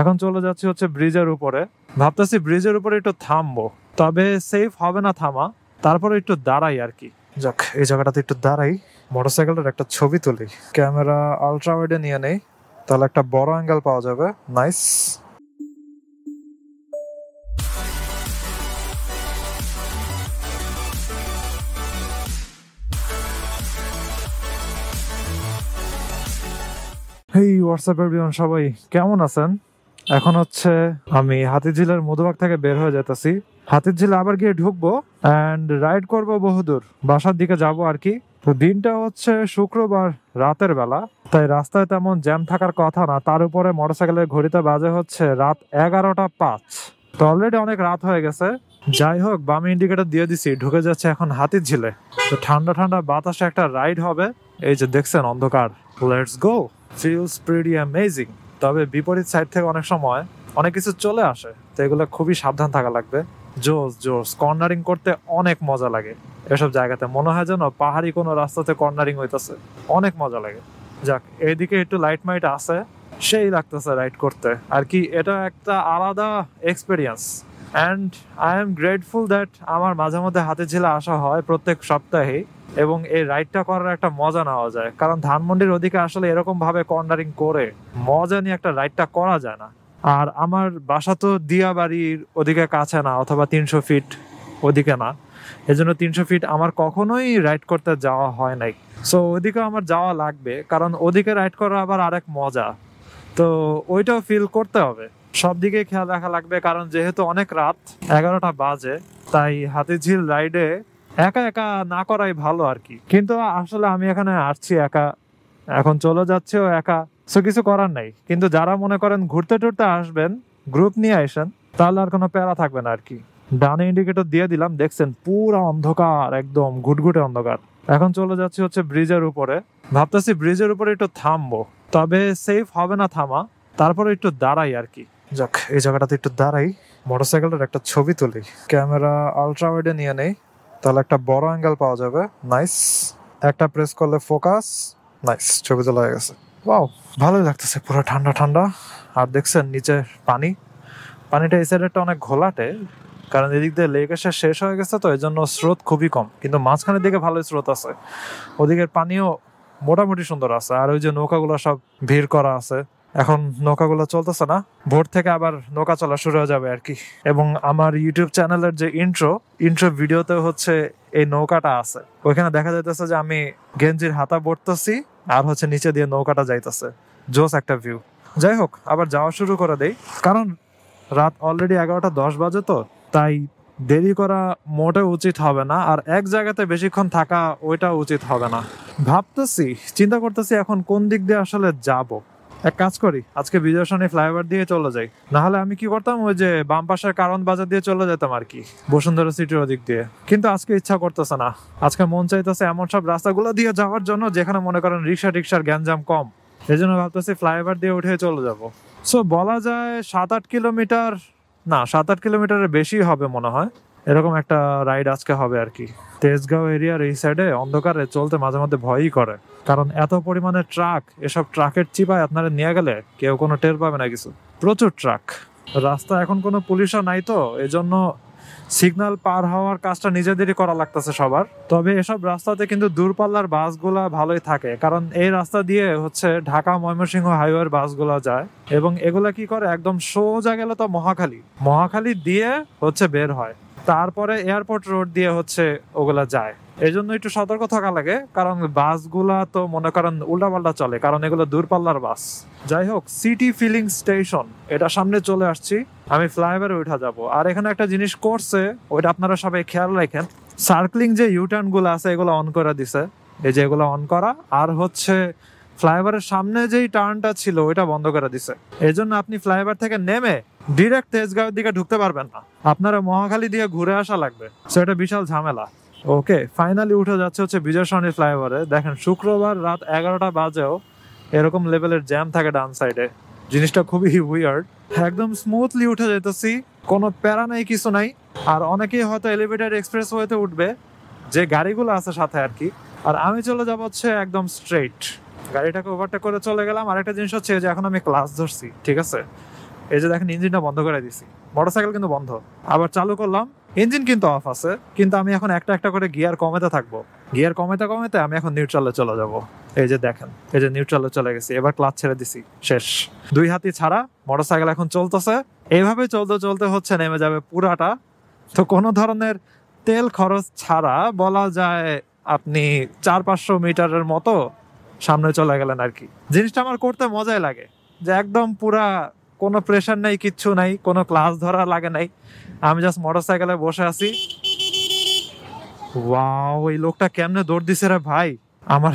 এখন চলে যাচ্ছি হচ্ছে ব্রিজের উপরে। ভাবতেছি ব্রিজের উপরে একটু থামবো, তবে সেফ হবে না থামা, তারপরে একটু দাঁড়াই আর কি। যাক, এই জায়গাটাতে একটু দাঁড়াই, মোটরসাইকেলের একটা ছবি তুলি। ক্যামেরা আলট্রা ওয়াইডে নিয়ে নেই, তাহলে একটা বড় অ্যাঙ্গেল পাওয়া যাবে। নাইস। হেই হোয়াটসঅ্যাপ এভরিওয়ান, সবাই কেমন আছেন? এখন হচ্ছে আমি হাতিঝিলের মধুবাগ থেকে বের হয়ে যেতেছি। হাতিঝিলে আবার গিয়ে ঢুকবো অ্যান্ড রাইড করব বহুদূর, বাসার দিকে যাব আর কি। তো দিনটা হচ্ছে শুক্রবার রাতের বেলা, তাই রাস্তায় তেমন জ্যাম থাকার কথা না। তার উপরে মোটরসাইকেলের ঘড়িতে বাজে হচ্ছে রাত 11টা 5। তো অলরেডি অনেক রাত হয়ে গেছে। যাই হোক, বামে ইন্ডিকেটর দিয়ে দিছি, ঢুকে যাচ্ছে এখন হাতিঝিলে। তো ঠান্ডা ঠান্ডা বাতাসে একটা রাইড হবে। এই যে দেখছেন অন্ধকার, let's go. Feels pretty amazing. তবে বিপরীত সাইড থেকে অনেক সময় অনেক কিছু চলে আসে, তো এগুলো খুবই সাবধান থাকা লাগবে। জোস জোস কর্নারিং করতে অনেক মজা লাগে এসব জায়গাতে, মনে হয় যেন পাহাড়ি কোনো রাস্তাতে কর্নারিং হইতেছে, অনেক মজা লাগে। যাক, এইদিকে একটু লাইট মাইট আছে, সেই লাগতেছে রাইড করতে আর কি। এটা একটা আলাদা experience and I am grateful that আমার মাঝে মধ্যে হাতিঝিলে আসা হয় প্রত্যেক সপ্তাহে, এবং এই রাইডটা করার একটা মজা নেওয়া যায়। কারণ ধানমন্ডির ওদিকে আসলে এরকম ভাবে কর্নারিং করে মজা নিয়ে একটা রাইডটা করা যায় না। আর আমার বাসা তো দিয়াবাড়ির ওদিকে কাছে না, অথবা 300 ফিট ওদিকে না, এজন্য 300 ফিট আমার কখনোই রাইড করতে যাওয়া হয় নাই। সো ওদিকে আমার যাওয়া লাগবে, কারণ ওদিকে রাইড করা আবার আরেক মজা। তো ওইটাও ফিল করতে হবে, সব দিকে খেয়াল রাখা লাগবে। কারণ যেহেতু অনেক রাত, 11টা বাজে, তাই হাতিঝিল রাইডে একা একা না করাই ভালো আর কি। কিন্তু আসলে আমি এখানে আসছি একা, এখন চলে যাচ্ছেও একা, সো কিছু করার নাই। কিন্তু যারা মনে করেন ঘুরতে টুরতে আসবেন, গ্রুপ নিয়ে আসেন, তাহলে আর কোনো প্যারা থাকবে না আর কি। ডানে ইন্ডিকেটর দিয়ে দিলাম, দেখছেন পুরো অন্ধকার, একদম ঘুটঘুটে অন্ধকার। এখন চলে যাচ্ছি হচ্ছে ব্রিজের উপরে। ভাবতেছি ব্রিজের উপরে একটু থামবো, তবে সেফ হবে না থামা, তারপরে একটু দাঁড়াই আর কি। যাক, এই জায়গাটাতে একটু দাঁড়াই, মোটরসাইকেলের একটা ছবি তুলি। ক্যামেরা আলট্রা ওয়াইডে নিয়ে নেই, তাহলে একটা বড় অ্যাঙ্গেল পাওয়া যাবে। নাইস। একটা প্রেস করলে ফোকাস। নাইস, ছবি তোলা হয়ে গেছে। ওয়াও, ভালোই লাগতেছে, পুরো ঠান্ডা ঠান্ডা। আর দেখছেন নিচে পানিটা এই সাইডেরটা অনেক ঘোলাটে, কারণ এদিক দিয়ে লেক এসে শেষ হয়ে গেছে, তো এই জন্য স্রোত খুবই কম। কিন্তু মাঝখানের দিকে ভালোই স্রোত আছে, ওদিকের পানিও মোটামুটি সুন্দর আছে। আর ওই যে নৌকাগুলো সব ভিড় করা আছে, এখন নৌকাগুলো চলতেছে না, ভোর থেকে আবার নৌকা চলা শুরু হয়ে যাবে আর কি। এবং আমার ইউটিউব চ্যানেলের যে ইন্ট্রো ভিডিওতে হচ্ছে এই নৌকাটা আছে, ওইখানে দেখা যাইতেছে যে আমি গেঞ্জির হাতা বড়তেছি, আর হচ্ছে নিচে দিয়ে নৌকাটা যাইতেছে। জোস একটা ভিউ। যাই হোক, আবার যাওয়া শুরু করে দেই, কারণ রাত অলরেডি 11টা 10 বাজে, তো তাই দেরি করা মোটেও উচিত হবে না। আর এক জায়গাতে বেশিক্ষণ থাকা ওইটা উচিত হবে না। চিন্তা করতেছি এখন কোন দিক দিয়ে আসলে যাব। এক কাজ করি, আজকে বিজয়সনী ফ্লাইওভার দিয়ে চলে যাই। না হলে আমি কি করতাম, ওই যে বাম পাশের কারণ বাজার দিয়ে চলে যেতাম আর কি, বসুন্ধরা সিটির ওদিক দিয়ে। কিন্তু আজকে ইচ্ছা করতেছে না, আজকে মন চাইতেছে এমন সব রাস্তাগুলো দিয়ে যাওয়ার জন্য যেখানে মনে করেন রিক্সার গ্যাঞ্জাম কম। এই জন্য ভাবতেছি ফ্লাইওভার দিয়ে উঠে চলে যাব। সো বলা যায় 7-8 কিলোমিটার, না 7-8 কিলোমিটারের বেশি হবে মনে হয়, এরকম একটা রাইড আজকে হবে আর কি। তেজগাঁও এরিয়ার এই সাইডে অন্ধকারে চলতে মাঝে মধ্যে ভয়ই করে, কারণ এত পরিমাণে ট্রাক, এসব ট্রাকের চিপায় আপনারা নিয়ে গেলে কেউ কোনো টের পাবে না কিছু। প্রচুর ট্রাক, রাস্তা এখন কোনো পুলিশও নাই, তো এজন্য সিগন্যাল পার হওয়ার কাজটা নিজেদেরই করা লাগতেছে সবার। তবে এসব রাস্তাতে কিন্তু দূরপাল্লার বাসগুলা ভালোই থাকে, কারণ এই রাস্তা দিয়ে হচ্ছে ঢাকা ময়মনসিংহ হাইওয়ের বাসগুলা যায়, এবং এগুলা কি করে একদম সোজা গেলে তো মহাখালী দিয়ে হচ্ছে বের হয়, তারপরে এয়ারপোর্ট রোড দিয়ে হচ্ছে ওগুলা যায়। এই জন্য একটু সতর্ক থাকা লাগে, কারণ বাসগুলা তো মনে করেন উল্টাপাল্টা চলে, কারণ এগুলো দূরপাল্লার বাস। যাই হোক, সিটি ফিলিং স্টেশন এটা সামনে চলে আসছি, আমি ফ্লাইওভারে উঠা যাব। আর এখানে একটা জিনিস করছে, ওইটা আপনারা সবাই খেয়াল রাখেন, সার্কলিং যে ইউটার্ন গুলো আছে এগুলো অন করে দিছে, এই যে এগুলো অন করা। আর হচ্ছে ফ্লাইওভারের সামনে যেই টার্নটা ছিল ওইটা বন্ধ করে দিছে, এই জন্য আপনি ফ্লাইওভার থেকে নেমে ডিরেক্ট তেজগাঁওয়ের দিকে ঢুকতে পারবেন না, আপনারা মহাখালী দিয়ে ঘুরে আসা লাগবে। সো এটা বিশাল ঝামেলা। ওকে, ফাইনালি উঠে যাচ্ছে হচ্ছে বিজয়সরণী ফ্লাইওভারে। দেখেন শুক্রবার রাত 11টা বাজেও এরকম লেভেলের জ্যাম থাকে ডান সাইডে, জিনিসটা খুবই উইয়ার্ড। একদম স্মুথলি উঠে যেতেছি, কোনো প্যারা নাই, কিছু নাই। আর অনেকেই হয়তো এলিভেটেড এক্সপ্রেস ওয়েতে উঠবে, যে গাড়িগুলো আছে সাথে আর কি। আর আমি চলে যাবো হচ্ছে একদম স্ট্রেইট, গাড়িটাকে ওভারটেক করে চলে গেলাম। আর একটা জিনিস হচ্ছে যে এখন আমি ক্লাস ধরছি, ঠিক আছে, এই যে দেখেন ইঞ্জিনটা বন্ধ করে দিছি, মোটরসাইকেল কিন্তু বন্ধ। আবার চালু করলাম, ইঞ্জিন কিন্তু অফ আছে, কিন্তু আমি এখন একটা একটা করে গিয়ার কমাতে থাকবো। গিয়ার কমাতে কমাতে আমি এখন নিউট্রালে চলে যাব। এই যে দেখেন, এই যে নিউট্রালে চলে গেছি, এবার ক্লাচ ছেড়ে দিছি, শেষ। 2 হাতি ছাড়া মোটরসাইকেল এখন চলতেছে। এইভাবে চলতে চলতে হচ্ছে নেমে যাবে পুরাটা। তো কোনো ধরনের তেল খরচ ছাড়া বলা যায় আপনি 400-500 মিটারের মতো সামনে চলে গেলেন আর কি। জিনিসটা আমার করতে মজাই লাগে, যে একদম পুরা কোনো প্রেশার নাই, কিচ্ছু নাই, কোনো ক্লাস ধরা লাগে নাই, আমি জাস্ট মোটরসাইকেলে বসে আছি। ওয়াও, এই লোকটা কেমনে দৌড় দিছে রে ভাই, আমার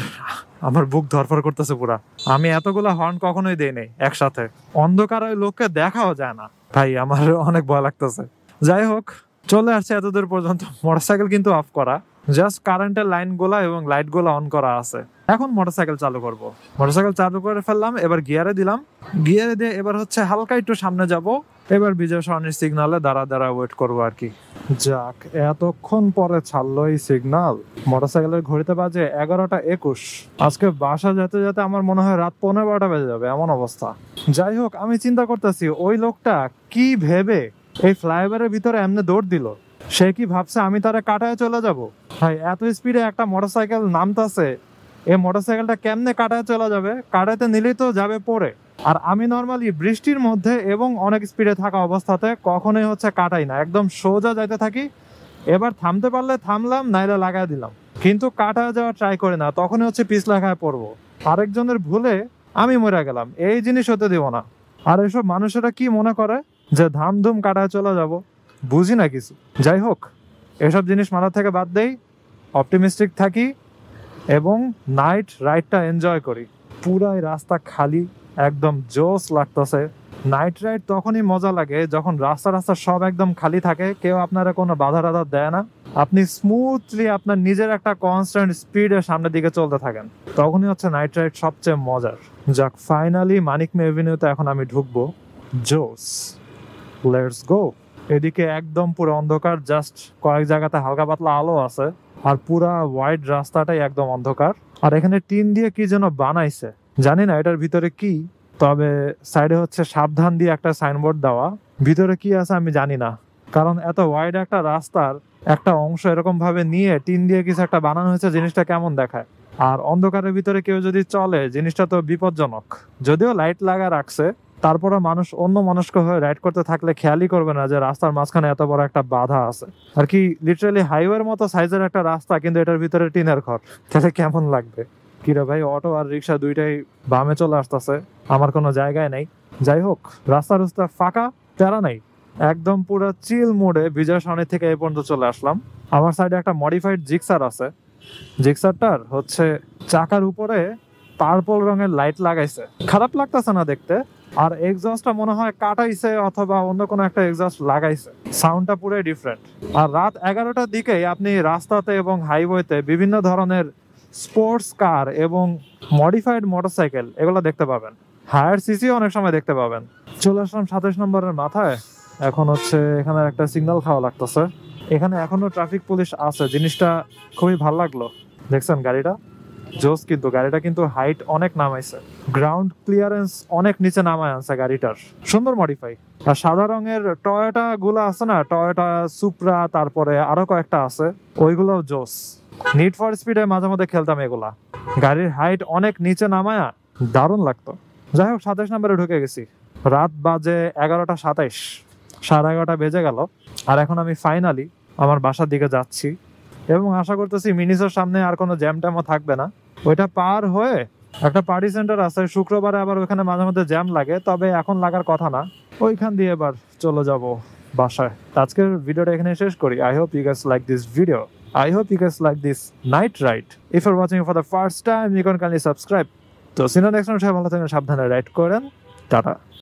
আমার বুক ধরফর করতেছে পুরা। আমি এতগুলা হর্ন কখনোই দেই নাই একসাথে। অন্ধকার ওই লোককে দেখাও যায় না ভাই, আমার অনেক ভয় লাগতেছে। যাই হোক, চলে আসছে এতদূর পর্যন্ত। মোটরসাইকেল কিন্তু অফ করা, জাস্ট কারেন্টের লাইন গুলা এবং লাইট গুলা অন করা আছে। এখন মোটরসাইকেল চালু করব। মোটরসাইকেল চালু করে ফেললাম, এবার গিয়ারে দিলাম। গিয়ারে দিয়ে এবার হচ্ছে হালকা একটু সামনে যাব। এবার বিজয় সরণির সিগনালে দাঁড়া ওয়েট করবো আর কি। যাক, এতক্ষণ পরে ছাড়লো এই সিগনাল। মোটরসাইকেলের ঘড়িতে বাজে 11:21। আজকে বাসা যেতে যেতে আমার মনে হয় রাত 11:15 বেজে যাবে, এমন অবস্থা। যাই হোক, আমি চিন্তা করতেছি ওই লোকটা কি ভেবে এই ফ্লাইওভারের ভিতরে এমনি দৌড় দিল। সে কি ভাবছে আমি তারা কাটায় চলে যাব? ভাই, এত স্পিডে একটা মোটরসাইকেল নামতাছে, এই মোটরসাইকেলটা কেমনে কাটায় চলে যাবে? কাটাতে নিলেই তো যাবে পড়ে। আর আমি নর্মালি বৃষ্টির মধ্যে এবং অনেক স্পিডে থাকা অবস্থাতে কখনোই হচ্ছে কাটাই না, একদম সোজা যাইতে থাকি। এবার থামতে পারলে থামলাম, নাইলে লাগাই দিলাম, কিন্তু কাটায় যাওয়া ট্রাই করি না, তখনই হচ্ছে পিছলাখায় পড়বো। আরেকজনের ভুলে আমি মরে গেলাম, এই জিনিস হতে দিব না। আর এসব মানুষেরা কি মনে করে যে ধামধুম কাটায় চলে যাব, বুঝি না কিছু। যাই হোক, এসব জিনিস মাথা থেকে বাদ দেই, অপটিমিস্টিক থাকি এবং নাইট রাইডটা এনজয় করি। পুরাই রাস্তা খালি, একদম জোস লাগতেছে। নাইট রাইড তখনই মজা লাগে যখন রাস্তা সব একদম খালি থাকে, কেউ আপনারা কোনো বাধা টাধা দেয় না, আপনি স্মুথলি আপনার নিজের একটা কনস্ট্যান্ট স্পিডে সামনের দিকে চলতে থাকেন, তখনই হচ্ছে নাইট রাইড সবচেয়ে মজার। যাক, ফাইনালি মানিক মে এভিনিউতে এখন আমি ঢুকবো। জোস, লেটস গো। এদিকে একদম পুরো অন্ধকার, জাস্ট কয়েক জায়গাতে হালকা পাতলা আলো আছে, আর পুরা ওয়াইড রাস্তাটাই একদম অন্ধকার। আর এখানে টিন দিয়ে কি যেন বানাইছে, জানি না এটার ভিতরে কি, তবে সাইডে হচ্ছে সাবধান দিয়ে একটা সাইনবোর্ড দেওয়া। ভিতরে কি আছে আমি জানি না, কারণ এত ওয়াইড একটা রাস্তার একটা অংশ এরকম ভাবে নিয়ে টিন দিয়ে কিছু একটা বানানো হয়েছে, জিনিসটা কেমন দেখায়। আর অন্ধকারের ভিতরে কেউ যদি চলে, জিনিসটা তো বিপজ্জনক। যদিও লাইট লাগা রাখছে, তারপরে মানুষ অন্য মনস্ক হয়ে রাইড করতে থাকলে খেয়ালই করবে না যে রাস্তার মাঝখানে এত বড় একটা বাধা আছে আর কি। লিটারালি হাইওয়ের মতো সাইজের একটা রাস্তা, কিন্তু এটার ভিতরে টিনের ঘর, তাহলে কেমন লাগবে? কিরে ভাই, অটো আর রিক্সা দুইটাই বামে চলে আসতেছে, আমার কোনো জায়গায় নাই। যাই হোক, রাস্তা ফাঁকা, প্যারা নাই, একদম পুরো চিল মোডে বিজয় সরণি থেকে এই পর্যন্ত চলে আসলাম। আমার সাইডে একটা মডিফাইড জিক্সার আছে, জিক্সারটার হচ্ছে চাকার উপরে পার্পল রঙের লাইট লাগাইছে, খারাপ লাগতেছে না দেখতে। আর এক্সস্টটা মনে হয় কাটাইছে অথবা অন্য কোনো একটা এক্সস্ট লাগাইছে, সাউন্ডটা পুরোই ডিফারেন্ট। আর রাত 11টার দিকে আপনি রাস্তাতে এবং হাইওয়েতে বিভিন্ন ধরনের স্পোর্টস কার এবং মডিফাইড মোটরসাইকেল এগুলো দেখতে পাবেন, হায়ার সিসি অনেক সময় দেখতে পাবেন। চলে আসলাম 27 নম্বরের মাথায়। এখন হচ্ছে এখানে একটা সিগন্যাল খাওয়া লাগতেছে। এখানে এখনো ট্রাফিক পুলিশ আছে, জিনিসটা খুবই ভালো লাগলো। দেখছেন গাড়িটা জোস, কিন্তু গাড়িটা কিন্তু হাইট অনেক নামাইছে, গ্রাউন্ড ক্লিয়ারেন্স অনেক নিচে নামায় আনছে গাড়িটার, সুন্দর মডিফাই। আর সাদা রঙের টয়োটা গুলা আছে না, টয়োটা সুপ্রা, তারপরে আরো কয়েকটা আছে, ওইগুলো জোস। নিড ফর স্পিডে মাঝে মধ্যে খেলতাম এগুলা, গাড়ির হাইট অনেক নিচে নামায়া দারুণ লাগতো। যাই হোক, 27 নম্বরে ঢুকে গেছি। রাত বাজে 11:27, 11:30 বেজে গেল। আর এখন আমি ফাইনালি আমার বাসার দিকে যাচ্ছি এবং আশা করতেছি মিনিসের সামনে আর কোনো জ্যাম ট্যামও থাকবে না। ওইটা পার হয়ে একটা পার্টি সেন্টার আছে, শুক্রবারে আবার ওইখানে মাঝে মধ্যে জ্যাম লাগে, তবে এখন লাগার কথা না। ওইখান দিয়ে এবার চলে যাব বাসায়। আজকের ভিডিওটা এখানে শেষ করি। I hope you guys like this video. I hope you guys like this night ride. If you're watching for the first time, you can kindly subscribe. তো সিনো নেক্সট টাইম, সবাই ভালো থাকেন, সাবধানে রাইড করেন, টাটা।